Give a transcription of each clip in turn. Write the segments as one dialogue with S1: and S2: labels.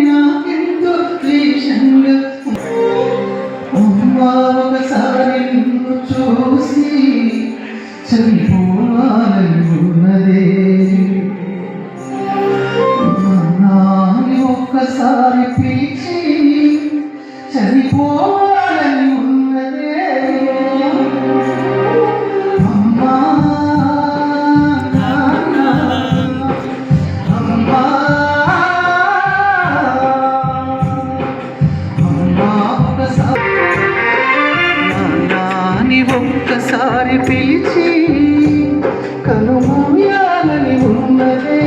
S1: నాకెంతో ద్వేషంగా ఒకసారి నిన్ను చూసి చనిపోవాలని ఉన్నదే, నాని ఒక్కసారి పిలిచి చనిపోవాలని ఉన్నదే. అమ్మా అమ్మా ఒక్కసారి పిలిచి కనుమూయాలని ఉన్నదే.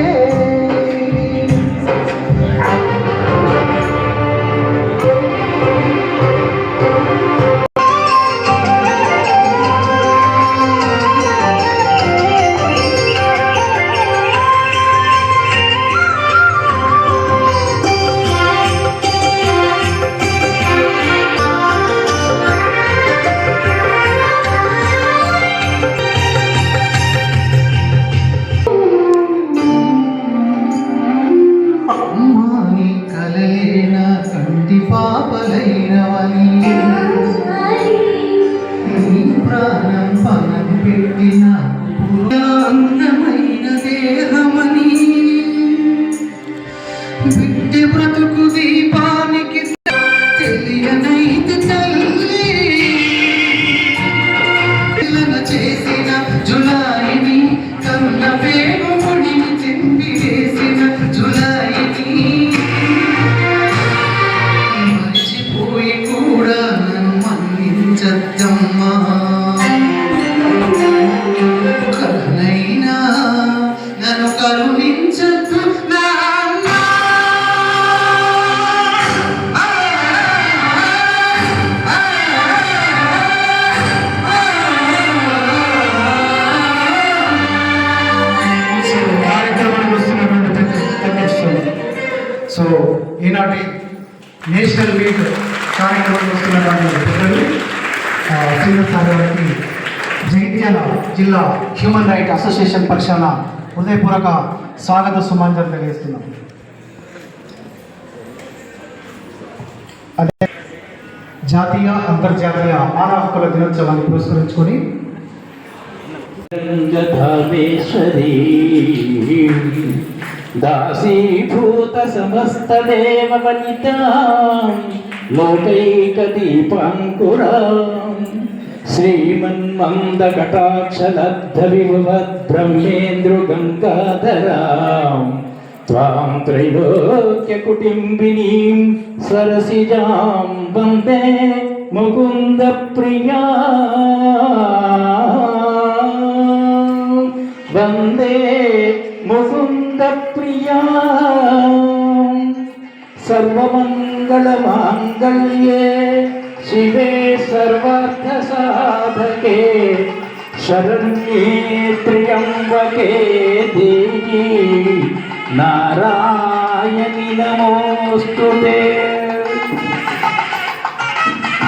S1: పాపలైనవని నీ ప్రాణం పనం పెట్టిన అందమైన దేహమని బిడ్డ బ్రతుకు దీపానికి తెలియనైతే తల్లి చేసిన జులాయిని కన్న పేరు ముడిని చెంది వేసిన జులాయిని చద్దమ్మా కరుణైనా నన్ను కరుణించద్దు నాన్న.
S2: సో ఈనాటి నేషనల్ మీట్ కార్యక్రమం వస్తున్నటువంటి పిల్లలు శ్రీధర్ సార్ గారికి జగిత్యాల జిల్లా హ్యూమన్ రైట్ అసోసియేషన్ పక్షాన హృదయపూర్వక స్వాగత సుమాంజలు తెలియజేస్తున్నాం. అదే జాతీయ అంతర్జాతీయ మానవ హక్కుల దినోత్సవాన్ని పురస్కరించుకొని
S3: దాసీభూత సమస్త దేవ వనితా లోకైక దీపాంకురాం శ్రీమన్మందకటాక్షలబ్ధ విభవద్ బ్రహ్మేంద్రు గంగాధరాం త్వాం త్రైలోక్య కుటుంబినీం సరసిజాం వందే ముకుంద ప్రియా వందే ముకుంద ప్రియా. సర్వమంగళమాంగళ్యే శివే సర్వార్థ సాధకే శరణ్యే త్ర్యంబకే దేవి నారాయణి నమోస్తుతే.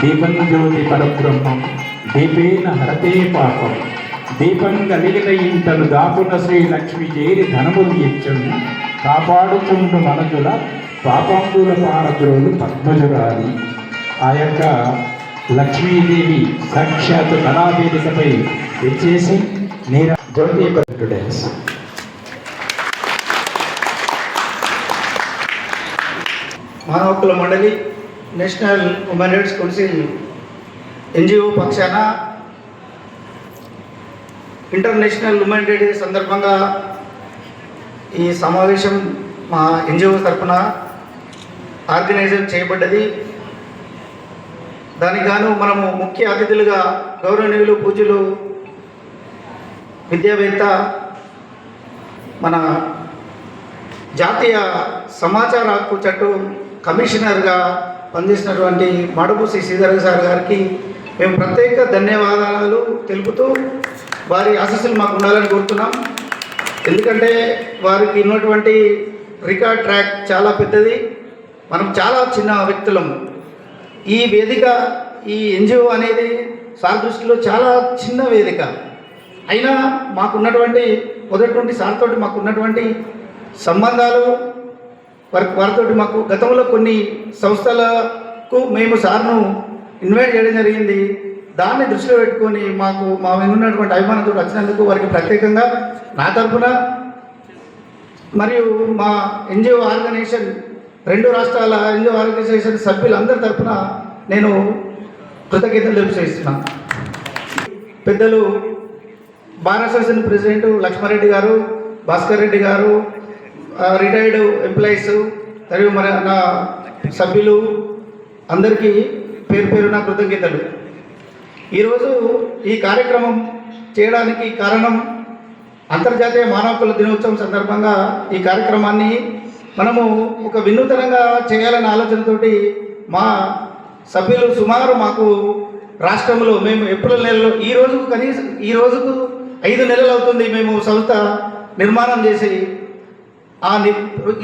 S3: దీపం జ్యోతి పరబ్రహ్మం దీపేన హరతే పాపం దీపం కలిగిన ఇంతను దాపున శ్రీ లక్ష్మి చేరి ధనములు ఇచ్చను కాపాడుతుండు మనజుల పాపంబుల పారద్రోలు పద్మజురాలి. ఆ యొక్క లక్ష్మీదేవి సాక్షాత్ కళావేదికపై వచ్చేసి జ్యోతి టుడేస్
S2: మానవ హక్కుల మండలి national human rights council NGO పక్షాన ఇంటర్నేషనల్ హ్యూమన్ రైట్స్ డే సందర్భంగా ఈ సమావేశం మా ఎన్జిఓ తరఫున ఆర్గనైజర్ చేయబడ్డది. దానికి గాను మనము ముఖ్య అతిథులుగా గౌరవనీయులు పూజ్యులు విద్యావేత్త మన జాతీయ సమాచార హక్కు చట్టం కమిషనర్గా పనిచేసినటువంటి మడుపు శ్రీధర్ సార్ గారికి మేము ప్రత్యేక ధన్యవాదాలు తెలుపుతూ వారి ఆశీస్సులు మాకు ఉండాలని కోరుతున్నాం. ఎందుకంటే వారికి ఉన్నటువంటి రికార్డ్ ట్రాక్ చాలా పెద్దది. మనం చాలా చిన్న వ్యక్తులం. ఈ వేదిక ఈ ఎన్జిఓ అనేది సార్ దృష్టిలో చాలా చిన్న వేదిక అయినా మాకున్నటువంటి మొదటి నుండి సార్తో మాకున్నటువంటి సంబంధాలు
S4: వారితో మాకు గతంలో కొన్ని సంస్థలకు మేము సార్ను ఇన్వైట్ చేయడం జరిగింది. దాన్ని దృష్టిలో పెట్టుకొని మా ఉన్నటువంటి అభిమానంతో వచ్చినందుకు వారికి ప్రత్యేకంగా నా తరఫున మరియు మా ఎన్జిఓ ఆర్గనైజేషన్ 2 రాష్ట్రాల ఎన్జిఓ ఆర్గనైజేషన్ సభ్యులందరి తరఫున నేను కృతజ్ఞతలు తెలియజేస్తున్నాను. పెద్దలు బార్ అసోసియేషన్ ప్రెసిడెంట్ లక్ష్మారెడ్డి గారు, భాస్కర్ రెడ్డి గారు, రిటైర్డ్ ఎంప్లాయీస్ మరియు మరి నా సభ్యులు అందరికీ పేరు పేరున కృతజ్ఞతలు. ఈరోజు ఈ కార్యక్రమం చేయడానికి కారణం అంతర్జాతీయ మానవ హక్కుల దినోత్సవం సందర్భంగా ఈ కార్యక్రమాన్ని మనము ఒక వినూతనంగా చేయాలనే ఆలోచనతోటి మా సభ్యులు సుమారు మాకు రాష్ట్రంలో మేము ఏప్రిల్ నెలలో ఈ రోజుకు 5 నెలలు అవుతుంది మేము సంస్థ నిర్మాణం చేసి.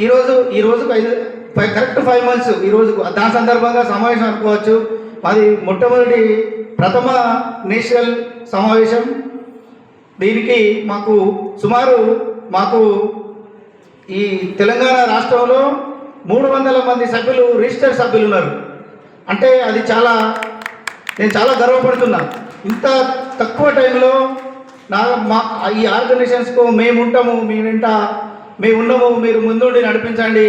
S4: ఈ రోజుకు కరెక్ట్ 5 months ఈ రోజుకు. దాని సందర్భంగా సమావేశం అనుకోవచ్చు. మాది మొట్టమొదటి ప్రథమ నేషనల్ సమావేశం. దీనికి మాకు ఈ తెలంగాణ రాష్ట్రంలో 300 మంది సభ్యులు రిజిస్టర్డ్ సభ్యులు ఉన్నారు. అంటే అది నేను చాలా గర్వపడుతున్నా. ఇంత తక్కువ టైంలో ఈ ఆర్గనైజేషన్స్కు మేము ఉంటాము, మీ వెంట మేము ఉన్నాము, మీరు ముందుండి నడిపించండి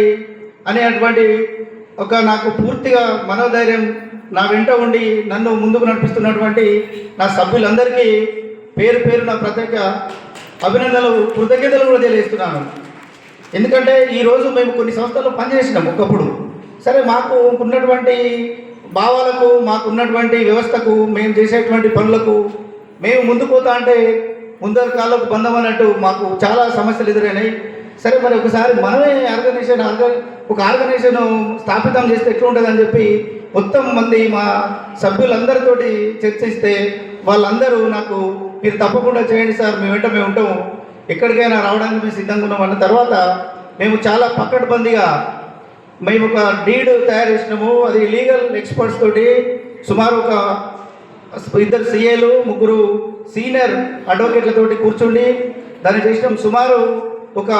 S4: అనేటువంటి నాకు పూర్తిగా మనోధైర్యం నా వెంట ఉండి నన్ను ముందుకు నడిపిస్తున్నటువంటి నా సభ్యులందరికీ పేరు పేరు నా ప్రత్యేక అభినందనలు, కృతజ్ఞతలు కూడా తెలియజేస్తున్నాను. ఎందుకంటే ఈరోజు మేము కొన్ని సంస్థల్లో పనిచేసినాం ఒకప్పుడు. సరే, మాకు ఉన్నటువంటి భావాలకు, మాకు ఉన్నటువంటి వ్యవస్థకు, మేము చేసేటువంటి పనులకు మేము ముందుకు పోతా అంటే ముందరి కాళ్ళకు బంధం అన్నట్టు మాకు చాలా సమస్యలు ఎదురైనాయి. సరే, మరి ఒకసారి మనమే ఒక ఆర్గనైజేషన్ స్థాపితం చేస్తే ఎట్లుంటుందని చెప్పి మొత్తం మంది మా సభ్యులందరితోటి చర్చిస్తే వాళ్ళందరూ నాకు మీరు తప్పకుండా చేయండి సార్, మీ వెంట మేము ఉంటాము, ఎక్కడికైనా రావడానికి మేము సిద్ధంగా ఉన్నాం అన్న తర్వాత మేము చాలా పకడ్బందీగా మేము ఒక డీడ్ తయారు చేసినాము. అది లీగల్ ఎక్స్పర్ట్స్ తోటి సుమారు ఒక 2 CAలు 3 సీనియర్ అడ్వకేట్లతోటి కూర్చుండి దాన్ని చేసినాం. సుమారు ఒక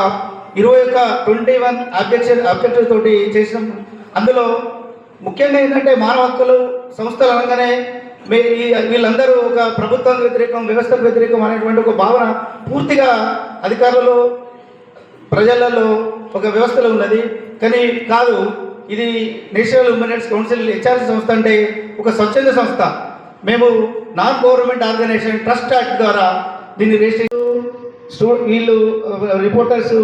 S4: 21 అబ్జెక్టివ్ తోటి చేసినాం. అందులో ముఖ్యంగా ఏంటంటే మానవ హక్కులు సంస్థలు అనగానే వీళ్ళందరూ ఒక ప్రభుత్వానికి వ్యతిరేకం, వ్యవస్థకు వ్యతిరేకం అనేటువంటి ఒక భావన పూర్తిగా అధికారులలో, ప్రజలలో, ఒక వ్యవస్థలో ఉన్నది. కానీ కాదు, ఇది national human rights council HRC సంస్థ అంటే ఒక స్వచ్ఛంద సంస్థ. మేము non government organisation trust act ద్వారా దీన్ని రిజిస్టర్ వీళ్ళు రిపోర్టర్స్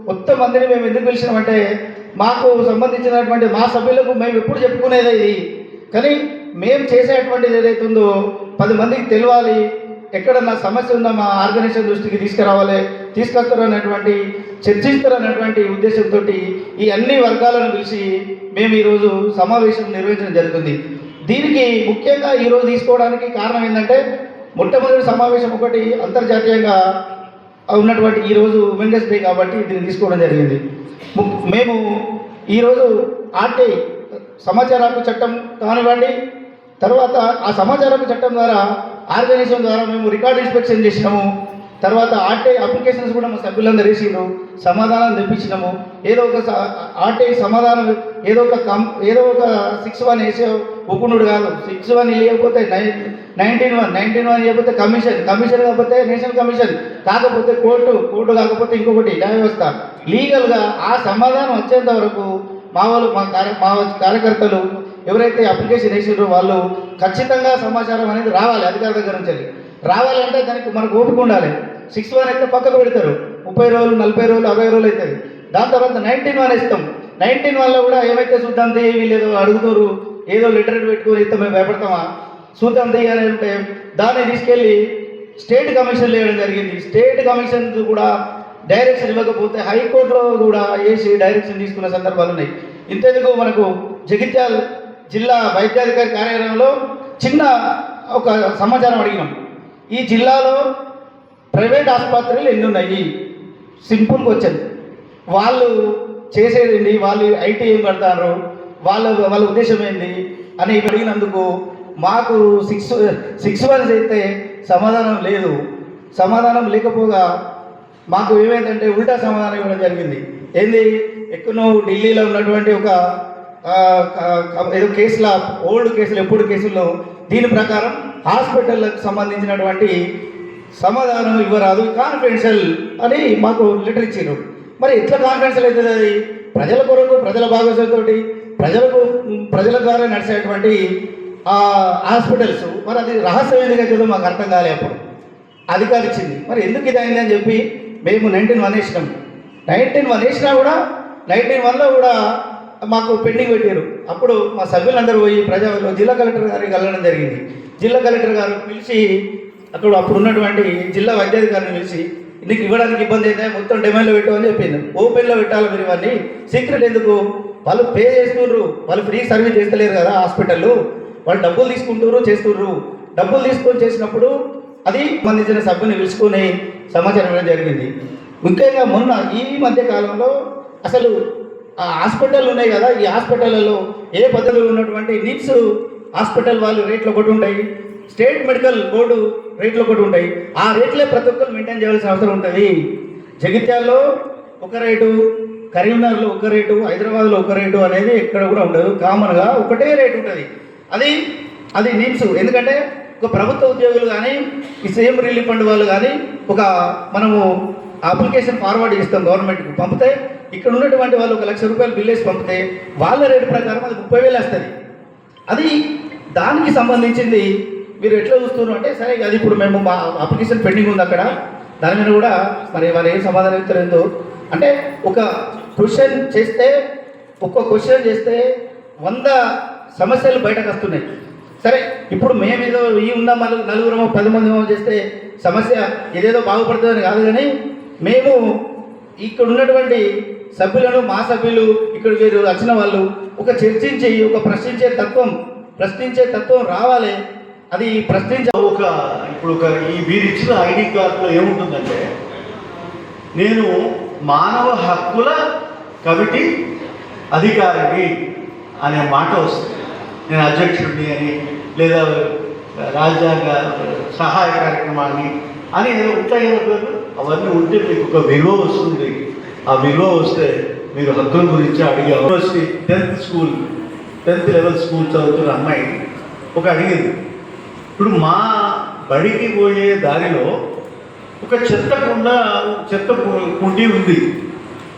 S4: మొత్తం మందిని మేము ఎందుకు పిలిచినామంటే మాకు సంబంధించినటువంటి మా సభ్యులకు మేము ఎప్పుడు చెప్పుకునేది ఇది, కానీ మేము చేసేటువంటిది ఏదైతే ఉందో 10 మందికి తెలియాలి, ఎక్కడన్నా సమస్య ఉందా మా ఆర్గనైజేషన్ దృష్టికి తీసుకొస్తారనేటువంటి చర్చిస్తారనేటువంటి ఉద్దేశంతో ఈ అన్ని వర్గాలను పిలిచి మేము ఈరోజు సమావేశం నిర్వహించడం జరుగుతుంది. దీనికి ముఖ్యంగా ఈరోజు తీసుకోవడానికి కారణం ఏంటంటే మొట్టమొదటి సమావేశం ఒకటి అంతర్జాతీయంగా ఉన్నటువంటి ఈరోజు ఉమెన్స్ డే కాబట్టి దీన్ని తీసుకోవడం జరిగింది. మేము ఈరోజు ఆర్టీఐ సమాచార హక్కు చట్టం కానివ్వండి, తర్వాత ఆ సమాచార హక్కు చట్టం ద్వారా ఆర్గనైజేషన్ ద్వారా మేము రికార్డ్ ఇన్స్పెక్షన్ చేసినాము. తర్వాత ఆర్టీఐ అప్లికేషన్స్ కూడా మా సభ్యులందరూ వేసినాము, సమాధానం తెప్పించినాము. ఏదో ఒక ఆర్టీఐ సమాధానం ఏదో ఒక 6(1) వేసే ఒప్పునుడు కాదు. 6(1) లేకపోతే 19(1) లేకపోతే కమిషన్ కాకపోతే నేషనల్ కమిషన్, కాకపోతే కోర్టు కాకపోతే ఇంకొకటి న్యాయ వ్యవస్థ. లీగల్గా ఆ సమాధానం వచ్చేంత వరకు మా కార్యకర్తలు ఎవరైతే అప్లికేషన్ వేసారో వాళ్ళు ఖచ్చితంగా సమాచారం అనేది రావాలి, అధికారి దగ్గర నుంచి రావాలంటే దానికి మనకు ఓపిక ఉండాలి. 6(1) అయితే పక్కకు పెడతారు, 30 రోజులు 40 రోజులు 60 రోజులు అవుతుంది. దాని తర్వాత 19(1) ఇస్తాం. 19(1)లో కూడా ఏమైతే చూద్దాం వీళ్ళు ఏదో అడుగుతారు, ఏదో లెటర్ పెట్టుకుని ఇస్తాం, మేము భయపడతామా, చూద్దాం అని అంటే దాన్ని తీసుకెళ్ళి స్టేట్ కమిషన్ వేయడం జరిగింది. స్టేట్ కమిషన్ కూడా డైరెక్షన్ ఇవ్వకపోతే హైకోర్టులో కూడా వేసి డైరెక్షన్ తీసుకున్న సందర్భాలు ఉన్నాయి. ఇంతెందుకు మనకు జగిత్యాల జిల్లా వైద్యాధికారి కార్యాలయంలో చిన్న ఒక సమాచారం అడిగినాం. ఈ జిల్లాలో ప్రైవేట్ ఆసుపత్రులు ఎన్ని ఉన్నాయి, సింపుల్గా వచ్చింది. వాళ్ళు చేసేదండి, వాళ్ళు ఐటీ ఏం కడతారు, వాళ్ళ ఉద్దేశం ఏంది అని అడిగినందుకు మాకు 6(1) అయితే సమాధానం లేదు. సమాధానం లేకపోగా మాకు ఏమైందంటే ఉల్టా సమాధానం ఇవ్వడం జరిగింది. ఏంది ఎక్కడో ఢిల్లీలో ఉన్నటువంటి ఒక ఏదో కేసుల ఓల్డ్ కేసులు ఎప్పుడు కేసుల్లో దీని ప్రకారం హాస్పిటల్లకు సంబంధించినటువంటి సమాధానం ఇవ్వరాదు, కాన్ఫిడెన్షియల్ అని మాకు లెటర్ ఇచ్చారు. మరి ఎట్లా కాన్ఫిడెన్షియల్ అవుతుంది? అది ప్రజల కొరకు, ప్రజల భాగస్వామ్యంతో ప్రజల ద్వారా నడిచేటువంటి హాస్పిటల్స్, మరి అది రహస్యం ఎందుకు అవుతుందో మాకు అర్థం కాలే. అప్పుడు అధికారి ఇచ్చింది. మరి ఎందుకు ఇది అయింది అని చెప్పి మేము 19-1 వేసినాం. 19-1 వేసినా కూడా 19-1లో కూడా మాకు పెండింగ్ పెట్టారు. అప్పుడు మా సభ్యులందరూ పోయి జిల్లా కలెక్టర్ గారికి వెళ్ళడం జరిగింది. జిల్లా కలెక్టర్ గారు పిలిచి అప్పుడు ఉన్నటువంటి జిల్లా వైద్యాధికారిని పిలిచి నీకు ఇవ్వడానికి ఇబ్బంది అయితే మొత్తం డెమోలో పెట్టమని చెప్పింది. ఓపెన్లో పెట్టాలి మీరు ఇవన్నీ, సీక్రెట్ ఎందుకు? వాళ్ళు పే చేస్తున్నారు, వాళ్ళు ఫ్రీ సర్వీస్ చేస్తలేరు కదా హాస్పిటల్లో, వాళ్ళు డబ్బులు తీసుకుంటారు చేస్తున్నారు. డబ్బులు తీసుకొని చేసినప్పుడు అది సంబంధించిన సభ్యుని పిలుచుకొని సమాచారం ఇవ్వడం జరిగింది. ముఖ్యంగా మొన్న ఈ మధ్య కాలంలో అసలు ఆ హాస్పిటల్ ఉన్నాయి కదా, ఈ హాస్పిటల్లో ఏ పద్ధతిలో ఉన్నటువంటి నిమ్స్ హాస్పిటల్ వాళ్ళు రేట్లు ఒకటి ఉంటాయి, స్టేట్ మెడికల్ బోర్డు రేట్లు ఒకటి ఉంటాయి. ఆ రేట్లే ప్రతి ఒక్కరు మెయింటైన్ చేయాల్సిన అవసరం ఉంటుంది. జగిత్యాల్లో ఒక రేటు, కరీంనగర్లో ఒక రేటు, హైదరాబాద్లో ఒక రేటు అనేది ఎక్కడ కూడా ఉండదు. కామన్గా ఒకటే రేటు ఉంటుంది. అది నిమ్స్. ఎందుకంటే ఒక ప్రభుత్వ ఉద్యోగులు కానీ, ఈ సీఎం రిలీఫ్ ఫండ్ వాళ్ళు కానీ మనము అప్లికేషన్ ఫార్వర్డ్ చేస్తాం గవర్నమెంట్కి, పంపితే ఇక్కడ ఉన్నటువంటి వాళ్ళు 1 లక్ష రూపాయలు బిల్ వేసి పంపితే వాళ్ళ రేటు ప్రకారం అది 30,000 వస్తుంది. అది దానికి సంబంధించింది మీరు ఎట్లా చూస్తున్నారు అంటే, సరే అది ఇప్పుడు మేము మా అప్లికేషన్ పెండింగ్ ఉంది అక్కడ, దాని మీద కూడా మరి వాళ్ళు ఏం సమాధానం ఇస్తారేందో. అంటే ఒక క్వశ్చన్ చేస్తే 100 సమస్యలు బయటకు వస్తున్నాయి. సరే ఇప్పుడు మేమేదో ఉన్న నలుగురమో 10 మందిమో చేస్తే సమస్య ఏదేదో బాగుపడుతుందని కాదు, కానీ మేము ఇక్కడ ఉన్నటువంటి సభ్యులను, మా సభ్యులు, ఇక్కడ వీరు వచ్చిన వాళ్ళు ఒక చర్చించి ఒక ప్రశ్నించే తత్వం రావాలి. అది
S5: ఇప్పుడు ఈ మీరు ఇచ్చిన ఐడి కార్డులో ఏముంటుందంటే, నేను మానవ హక్కుల కమిటీ అధికారిని అనే మాట వస్తుంది. నేను అధ్యక్షుడిని అని, లేదా రాజ్యాంగ సహాయ కార్యక్రమాన్ని అని ఏదో ఉంటాయి కదా, అవన్నీ ఉంటే మీకు ఒక విలువ వస్తుంది. ఆ విలువ వస్తే మీరు హక్కుల గురించి అడిగే యూనివర్సిటీ 10th లెవెల్ స్కూల్ చదువుతున్న అమ్మాయి అడిగింది. ఇప్పుడు మా బడికి పోయే దారిలో ఒక చెత్త కుండీ ఉంది.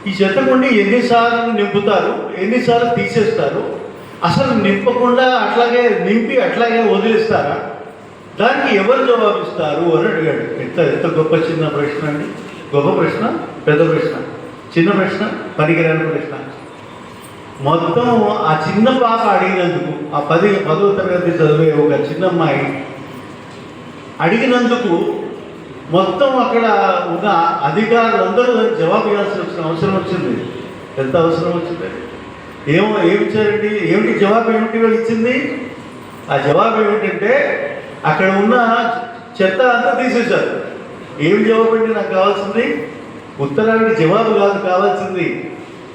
S5: ఈ చెత్త కుండీ ఎన్నిసార్లు నింపుతారు, ఎన్నిసార్లు తీసేస్తారు, అసలు నింపకుండా నింపి అట్లాగే వదిలిస్తారా, దానికి ఎవరు జవాబిస్తారు అని అడిగాడు. ఎంత గొప్ప చిన్న ప్రశ్న అండి. గొప్ప ప్రశ్న, పెద్ద ప్రశ్న, చిన్న ప్రశ్న, పనికిరాని ప్రశ్న. మొత్తం ఆ చిన్న పాప అడిగినందుకు, ఆ 10వ తరగతి చదివే ఒక చిన్న అమ్మాయి అడిగినందుకు మొత్తం అక్కడ ఉన్న అధికారులందరూ జవాబు ఇవ్వాల్సిన అవసరం వచ్చింది. ఎంత అవసరం వచ్చింది? ఏమిచ్చారండి? ఏమిటి జవాబు? ఏమిటి వాళ్ళు ఇచ్చింది? ఆ జవాబు ఏమిటంటే, అక్కడ ఉన్న చెత్త అంతా తీసేశారు. ఏమి జవాబు అంటే నాకు కావాల్సింది? ఉత్తరానికి జవాబు కాదు కావాల్సింది.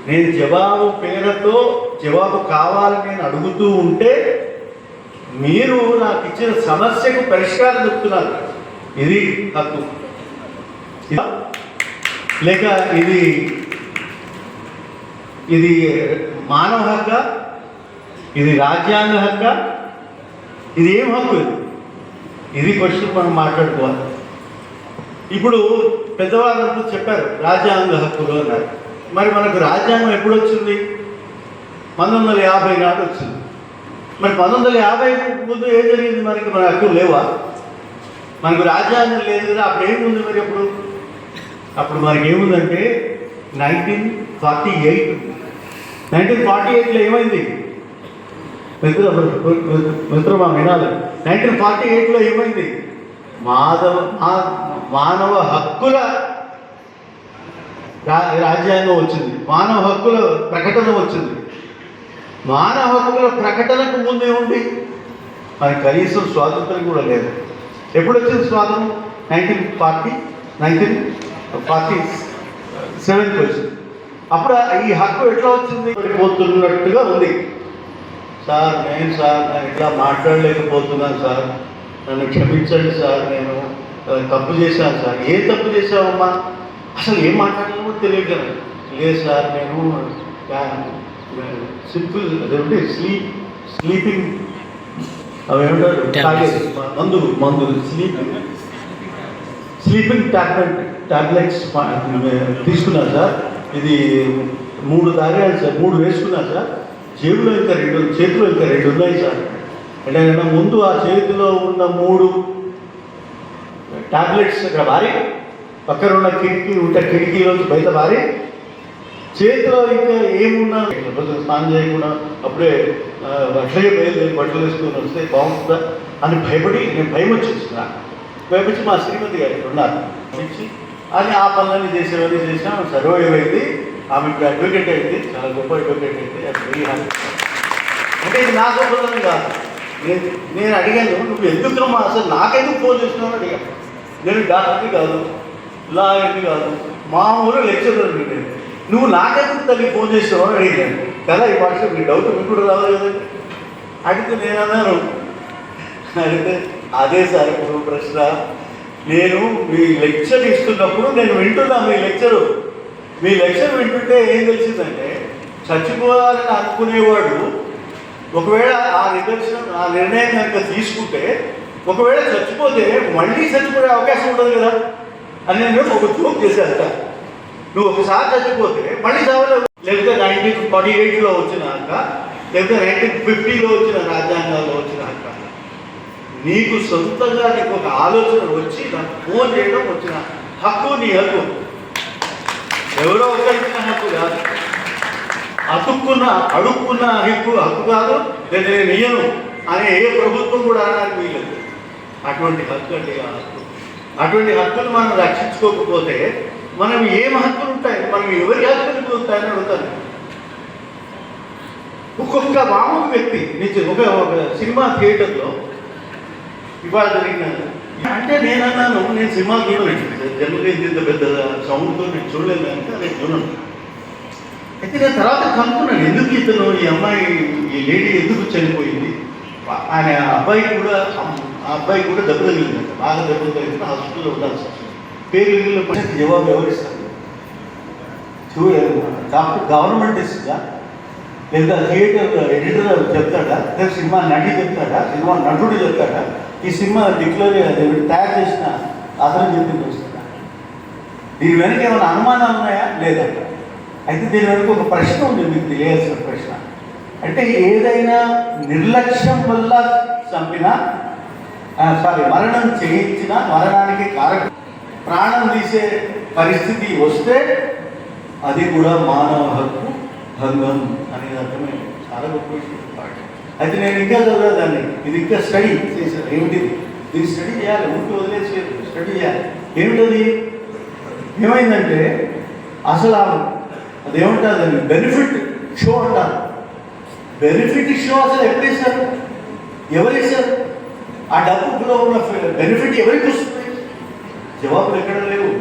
S5: నేను జవాబు పేరుతో జవాబు కావాలని నేను అడుగుతూ ఉంటే మీరు నాకు ఇచ్చిన సమస్యకు పరిష్కారం చెప్తున్నారు. ఇది హక్కు లేక ఇది మానవ హక్క? ఇది రాజ్యాంగ హక్క? ఇది ఏం హక్కు? ఇది క్వశ్చన్ మనం మాట్లాడుకోవాలి. ఇప్పుడు పెద్దవాళ్ళంతా చెప్పారు రాజ్యాంగ హక్కులు అన్నారు. మరి మనకు రాజ్యాంగం ఎప్పుడు వచ్చింది? 1950 నాడు వచ్చింది. మరి 1950 ముందు ఏం జరిగింది? మన హక్కులు లేవా? మనకు రాజ్యాంగం లేదు కదా, అప్పుడు ఏముంది? మరి అప్పుడు మనకి ఏముందంటే 1948లో ఏమైంది మిత్రమా వినాలి. 1948లో ఏమైంది? మానవ హక్కుల రాజ్యాంగం వచ్చింది, మానవ హక్కుల ప్రకటన వచ్చింది. మానవ హక్కుల ప్రకటనకు ముందే ఉంది మనకి కనీసం స్వాతంత్రం కూడా లేదు. ఎప్పుడు వచ్చింది స్వాతంత్రం? 1947 వచ్చింది. అప్పుడు ఈ హక్కు ఎట్లా వచ్చింది? పోతున్నట్టుగా ఉంది. సార్ నేను ఇట్లా మాట్లాడలేకపోతున్నాను సార్, నన్ను క్షమించండి సార్, నేను తప్పు చేశాను సార్. ఏ తప్పు చేశావమ్మా? అసలు ఏం మాట్లాడలేమో తెలియదు. లేదు సార్ నేను సింపుల్ అదేంటి స్లీపింగ్ అవి ఏమంటారు తాగేది మందు స్లీపింగ్ టాబ్లెట్స్ తీసుకున్నాను సార్. ఇది 3 తాగాను సార్, 3 వేసుకున్నాను సార్. చేతిలో ఇంకా 2 ఉన్నాయి సార్. అంటే ముందు ఆ చేతిలో ఉన్న 3 టాబ్లెట్స్ ఇక్కడ వారి పక్కన ఉన్న కిటికీలోంచి బయట వారి చేతిలో ఇంకా ఏమున్నా స్నానం చేయకుండా అప్పుడే అట్లే బట్టలు వేసుకొని వస్తే బాగుంటుందా అని భయపడి నేను భయం వచ్చేస్తున్నా. భయపడి మా శ్రీమతి గారు ఉన్నారు వచ్చి అని ఆ పనులన్నీ చేసేవన్నీ చేసినా సర్వైవ్ అయింది. ఆమె ఇప్పుడు అడ్వకేట్ అయింది, చాలా గొప్ప అడ్వకేట్ అయింది. అది వెరీ హ్యాపీ. అంటే ఇది నా గొప్పదనం కాదు. నేను అడిగాను, నువ్వు ఎందుకమ్మా అసలు నాకెందుకు ఫోన్ చేస్తున్నావు అడిగాను. నేను డాక్టర్ని కాదు, లాయర్ని కాదు, మామూలు లెక్చరర్. నువ్వు నాకెందుకు తల్లి ఫోన్ చేసినావు అని అడిగాను కదా. ఈ భాష మీ డౌట్ మీకు కూడా రావాలి కదండి. అడిగితే నేను అన్నాను, అడిగితే అదే సార్ ఇప్పుడు ప్రశ్న. నేను మీ లెక్చర్ ఇస్తున్నప్పుడు నేను వింటున్నా మీ లెక్చర్ వింటుంటే ఏం తెలిసిందంటే, చచ్చిపోవాలని అనుకునేవాడు ఒకవేళ ఆ నిర్ణయం కనుక తీసుకుంటే ఒకవేళ చచ్చిపోతే మళ్ళీ చచ్చిపోయే అవకాశం ఉండదు కదా అని నేను ఒక జోక్ చేశాను. నువ్వు ఒకసారి చచ్చిపోతే మళ్ళీ చావలేవు. లేకపోతే 1948లో వచ్చినాక, లేకపోతే 1950లో వచ్చిన రాజ్యాంగాల్లో వచ్చినాక నీకు సొంతంగా నీకు ఒక ఆలోచన వచ్చి నాకు ఫోన్ చేయడం వచ్చిన హక్కు నీ హక్కు. ఎవరో ఒకరిచ్చిన హక్కు కాదు, అడుక్కున్న హక్కు కాదు. లేదా నేను ఇయ్యను అని ఏ ప్రభుత్వం కూడా అనడానికి వీలేదు. అటువంటి హక్కు అంటే హక్కు. అటువంటి హక్కులు మనం రక్షించుకోకపోతే మనం ఏం హక్కులు ఉంటాయి, మనం ఎవరి హక్కులు ఉంటాయని అడుగుతాను. ఒక్కొక్క మామూలు వ్యక్తి నిజం ఒక సినిమా థియేటర్లో ఇవాళ జరిగిన అంటే నేను అన్నాను, నేను సినిమా చూడలేదు, జనరల్గా ఇంత పెద్ద సౌండ్తో నేను చూడలేదు అంటే నేను చూడను. అయితే నేను తర్వాత కనుక్కున్నాను, ఎందుకు ఇతను ఈ అమ్మాయి ఈ లేడీ ఎందుకు చనిపోయింది. ఆయన అబ్బాయి కూడా దెబ్బ తగిలిందంట, బాగా దెబ్బ తగిలిందంటే హాస్పిటల్లో ఉండాల్సి వస్తుంది. పేరు జవాబు ఎవరిస్తారు? గవర్నమెంట్ ఇస్తుందా, లేదా థియేటర్ ఎడిటర్ చెప్తాడా, లేదా సినిమా నటి చెప్తాడా, సినిమా నటుడు చెప్తాడా, ఈ సినిమా తయారు చేసిన అతను చెప్పింది వస్తుందా? దీని వెనక ఏమైనా అనుమానాలు ఉన్నాయా లేదా? అయితే దీని వెనక ఒక ప్రశ్న ఉంది, మీకు తెలియాల్సిన ప్రశ్న. అంటే ఏదైనా నిర్లక్ష్యం వల్ల మరణం చేయించిన, మరణానికి ప్రాణం తీసే పరిస్థితి వస్తే అది కూడా మానవ హక్కు భంగం అనేది అర్థమే. చాలా గొప్ప విషయం. అయితే నేను ఇంకా చదవదాన్ని, ఇది ఇంకా స్టడీ చేశాను. ఏమిటిది? దీన్ని స్టడీ చేయాలి, ఊరికి వదిలేసేది, స్టడీ చేయాలి. ఏమిటది? ఏమైందంటే అసలు అదేమంటారు, దాన్ని బెనిఫిట్ షో అంటారు. బెనిఫిట్ షో అసలు ఎప్పుడేశారు, ఎవరేశారు? ఆ డబ్బులో ఉన్న బెనిఫిట్ ఎవరికి వస్తుంది? జవాబులు ఎక్కడ లేవు.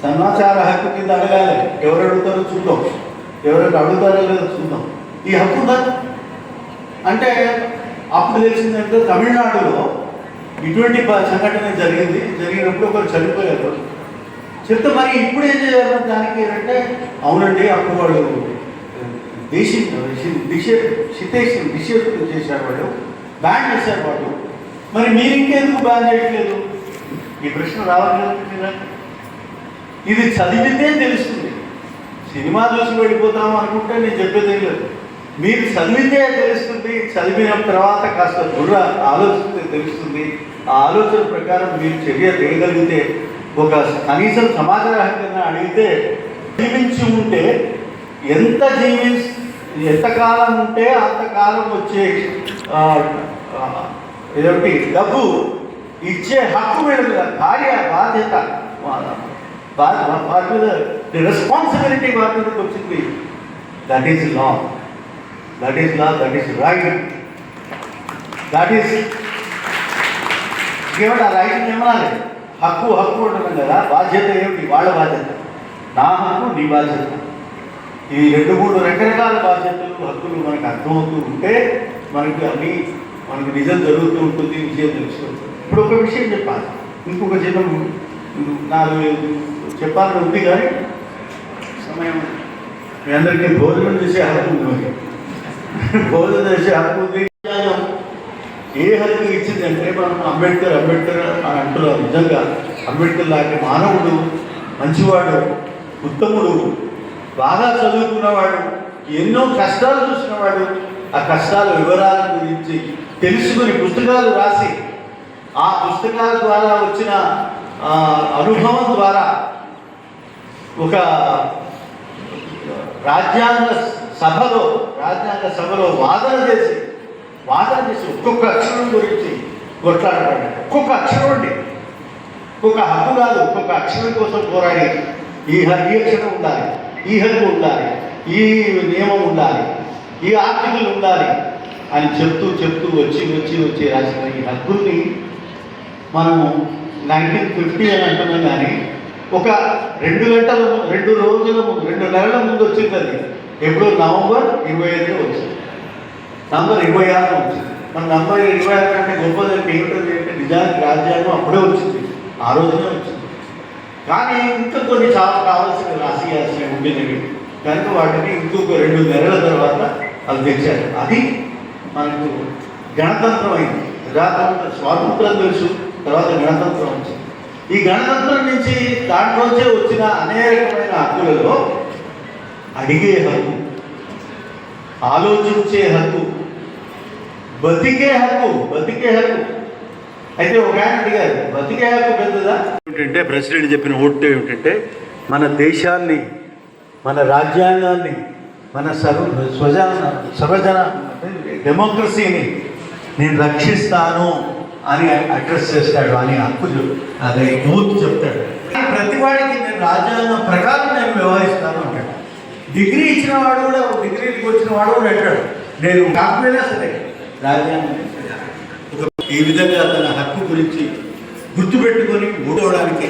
S5: సమాచార హక్కు కింద అడగాలి. ఎవరు అడుగుతారో చూద్దాం, ఎవరైనా అడుగుతారో లేదో చూద్దాం. ఈ హక్కు ఉందా అంటే అప్పుడు తెలిసిందంటే తమిళనాడులో ఇటువంటి సంఘటన జరిగినప్పుడు ఒకరు చనిపోయారు. చెప్తే మరి ఇప్పుడు ఏం చేయాలి దానికి అంటే, అవునండి అప్పుడు వాళ్ళు నిషేధం చేశారు, వాళ్ళు బ్యాన్ చేశారు వాళ్ళు. మరి మీరు ఇంకెందుకు బ్యాన్ చేయట్లేదు? ఈ ప్రశ్న రావాలి. ఇది చదివితే తెలుస్తుంది. సినిమా చూసి వెళ్ళిపోతాము అనుకుంటే నేను చెప్పేదేం లేదు. మీరు చదివితే తెలుస్తుంది. చదివిన తర్వాత కాస్త ఆలోచిస్తే తెలుస్తుంది. ఆ ఆలోచన ప్రకారం మీరు చర్య చేయగలిగితే, ఒక కనీసం సమాచార హక్కుగా అడిగితే, జీవించి ఉంటే ఎంతకాలం ఉంటే అంతకాలం వచ్చే ఏమిటి డబ్బు ఇచ్చే హక్కు మీద భార్య బాధ్యత, వాటి మీద రెస్పాన్సిబిలిటీ వాటి మీదకి వచ్చింది. That is law, that is right, that is ఏమంటే ఆ రైట్ ఏమనాలి? హక్కు ఉంటున్నాం కదా, బాధ్యత ఏమిటి? వాళ్ళ బాధ్యత, నా హక్కు నీ బాధ్యత. ఈ 2-3 రకరకాల బాధ్యతలు, హక్కులు మనకు అర్థమవుతూ ఉంటే మనకి నిజం జరుగుతూ ఉంటుంది, విషయం తెలుసుకుంటుంది. ఇప్పుడు ఒక విషయం చెప్పాలి, ఇంకొక చిన్న 4 చెప్పాలని ఉంది కానీ సమయం మీ అందరికీ భోజనం చేసే హక్కు ఉంది. భోజనం చేసే హక్కు ఉంది. ఏ హక్కు ఇచ్చిందంటే మనం అంబేద్కర్ అని అంటున్నాం. నిజంగా అంబేద్కర్ లాంటి మానవుడు, మంచివాడు, ఉత్తముడు, బాగా చదువుకున్నవాడు, ఎన్నో కష్టాలు చూసినవాడు, ఆ కష్టాల వివరాల గురించి తెలుసుకుని పుస్తకాలు రాసి ఆ పుస్తకాల ద్వారా వచ్చిన అనుభవం ద్వారా ఒక రాజ్యాంగ సభలో వాదన చేసి ఒక్కొక్క అక్షరం గురించి కొట్లాడాడు. ఒక్కొక్క అక్షరం అండి, ఒక్కొక్క హక్కు కాదు, ఒక్కొక్క అక్షరం కోసం పోరాడి ఈ అక్షరం ఉండాలి, ఈ హక్కు ఉండాలి, ఈ నియమం ఉండాలి, ఈ ఆర్టికల్ ఉండాలి అని చెప్తూ వచ్చి రాసిన ఈ హక్కుల్ని మనము 1950 అని అంటున్నాం. కానీ ఒక 2 రోజుల ముందు, 2 నెలల ముందు వచ్చింది. అది ఎప్పుడు నవంబర్ 25 వచ్చింది, నవంబర్ 26 వచ్చింది. మన నవంబర్ 26 అంటే గొప్పదంటే ఏమిటంటే నిజానికి రాజ్యాంగం అప్పుడే వచ్చింది, ఆ రోజునే వచ్చింది. కానీ ఇంకా కొన్ని చాలా రాసియాల్సినవి ఉండేవి కనుక వాటిని ఇంకొక 2 నెలల తర్వాత అది తెచ్చారు. అది మనకు గణతంత్రం అయింది. స్వాతంత్రం తెలుసు, తర్వాత గణతంత్రం వచ్చింది. ఈ గణతంత్రం నుంచి దాంట్లోంచే వచ్చిన అనేకమైన హక్కులలో అడిగే హక్కు, ఆలోచించే హక్కు, బతికే హక్కు. అయితే ఒక ఆయన అడిగారు, బతికే హక్కు పెద్దదా? ఏమిటంటే ప్రెసిడెంట్ చెప్పిన ఓటు ఏమిటంటే మన దేశాన్ని, మన రాజ్యాంగాన్ని, మన సర్వజన డెమోక్రసీని నేను రక్షిస్తాను అని అడ్రస్ చేస్తాడు, అని హక్కు అదే యూత్ చెప్తాడు. ప్రతివాడికి నేను రాజ్యాంగం ప్రకారం నేను వ్యవహరిస్తాను అంటాడు. డిగ్రీ ఇచ్చిన వాడు కూడా, డిగ్రీకి వచ్చిన వాడు కూడా అంటాడు నేను కాకపోయినా సరే రాజ్యాంగం. ఈ విధంగా తన హక్కు గురించి గుర్తుపెట్టుకొని ఓడవడానికి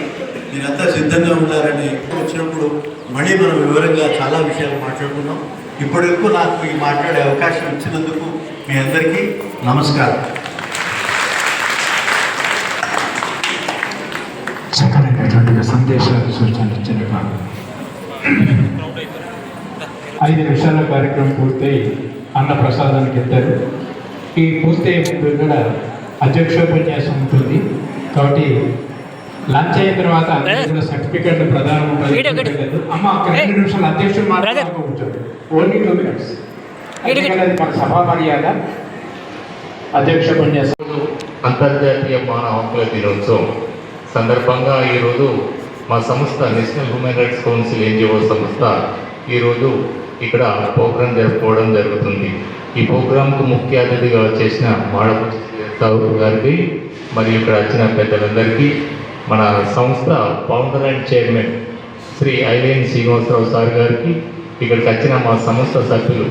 S5: మీరంతా సిద్ధంగా ఉన్నారని వచ్చినప్పుడు మళ్ళీ మనం వివరంగా చాలా విషయాలు మాట్లాడుకున్నాం. ఇప్పటివరకు నాకు ఈ మాట్లాడే అవకాశం ఇచ్చినందుకు మీ అందరికీ నమస్కారం.
S3: చక్కనైనటువంటి సందేశాలు, సూచనలు ఇచ్చిన 5 నిమిషాల కార్యక్రమం పూర్తయి అన్న ప్రసాదానికి ఎత్తారు. ఈ పూర్తయ్యే ముందు కూడా అధ్యక్షోపన్యాసం ఉంటుంది కాబట్టి లంచ్ అయిన తర్వాత కూడా సర్టిఫికెట్ ప్రధానం ఉంటుంది. అమ్మ 2 నిమిషాలు అధ్యక్షుడు మాట్లాడుతూ కూర్చోండి, ఓన్లీ 2 minutes. ఎందుకంటే మన సభా మర్యాద. అధ్యక్షోపన్యాసం
S6: అంతర్జాతీయ మానవ హక్కుల దినోత్సవం సందర్భంగా ఈరోజు మా సంస్థ national human rights council NGO సంస్థ ఈరోజు ఇక్కడ ప్రోగ్రాం జరుపుకోవడం జరుగుతుంది. ఈ ప్రోగ్రాంకు ముఖ్య అతిథిగా వచ్చేసిన మాడపు గారికి మరియు ఇక్కడ వచ్చిన పెద్దలందరికీ, మన సంస్థ founder and chairman Shri Aileni Srinivasarao sir గారికి, ఇక్కడికి వచ్చిన మా సంస్థ సభ్యులు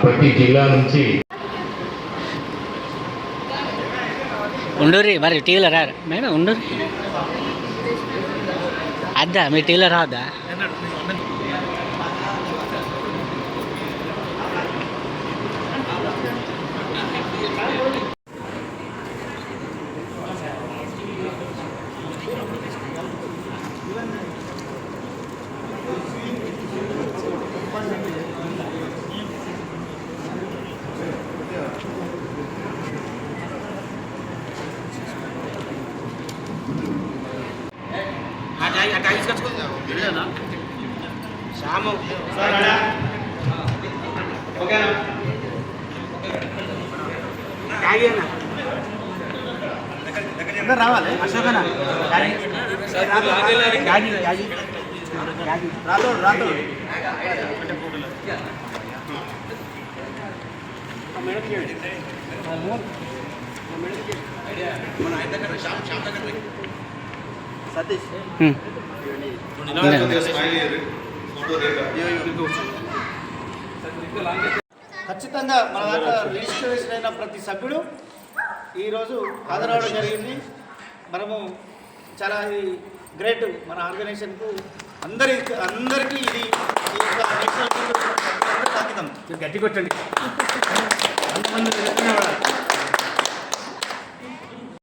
S6: ప్రతి జిల్లా నుంచి
S7: ఉండూరి మరి టీవీలో రా మేడం, ఉండూరి అద్దా మీ టీవీలో రావద్దా?
S4: రావాలి అశోకనా రాతో సతీష్ ఖచ్చితంగా మన దాంట్లో రిజిస్ట్రేషన్ అయిన ప్రతి సభ్యుడు ఈరోజు హాజరవడం జరిగింది. మనము చాలా గ్రేట్ మన ఆర్గనైజేషన్కు అందరికీ ఇది నేషనల్ అంకితం. గట్టి కొట్టండి.